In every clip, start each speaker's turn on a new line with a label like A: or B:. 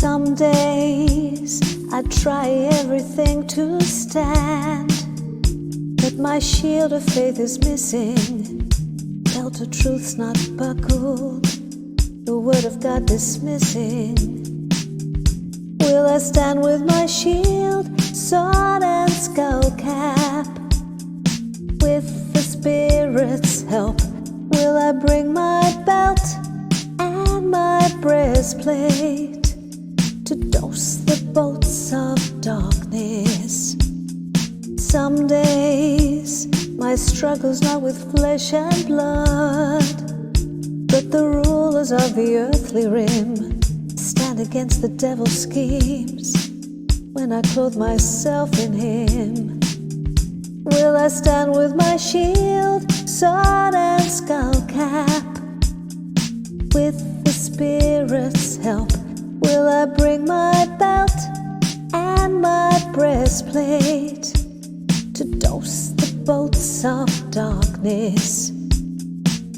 A: Some days I try everything to stand, but my shield of faith is missing. Belt of truth's not buckled, the word of God dismissing. Will I stand with my shield, sword and skull cap? With the Spirit's help, will I bring my belt and my breastplate to dose the bolts of darkness? Some days my struggle's not with flesh and blood, but the rulers of the earthly rim stand against the devil's schemes when I clothe myself in him. Will I stand with my shield, sword and skull cap? With the Spirit's help, will I bring my belt and my breastplate to dose the bolts of darkness?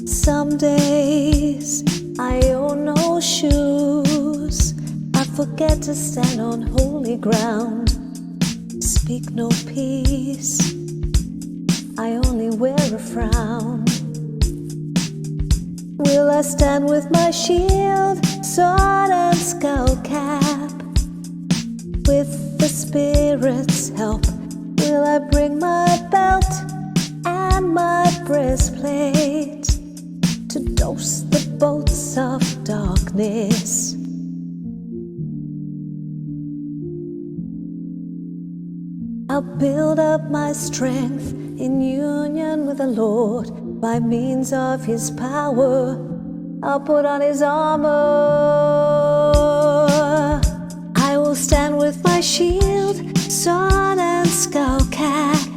A: Some days I own no shoes, I forget to stand on holy ground, speak no peace, I only wear a frown. Will I stand with my shield, sword and skull cap? With the Spirit's help, will I bring my belt and my breastplate to dose the bolts of darkness? I'll build up my strength in union with the Lord. By means of His power, I'll put on His armour. I will stand with my shield, sword and skull cap.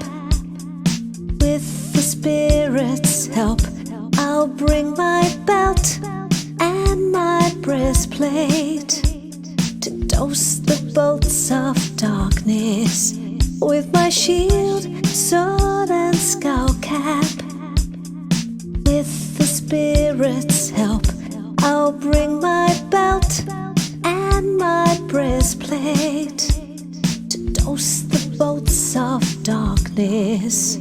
A: With the Spirit's help, I'll bring my belt and my breastplate to dose the bolts of darkness. With my shield, sword and skull cap, with the Spirit's help, I'll bring my belt and my breastplate to dose the bolts of darkness.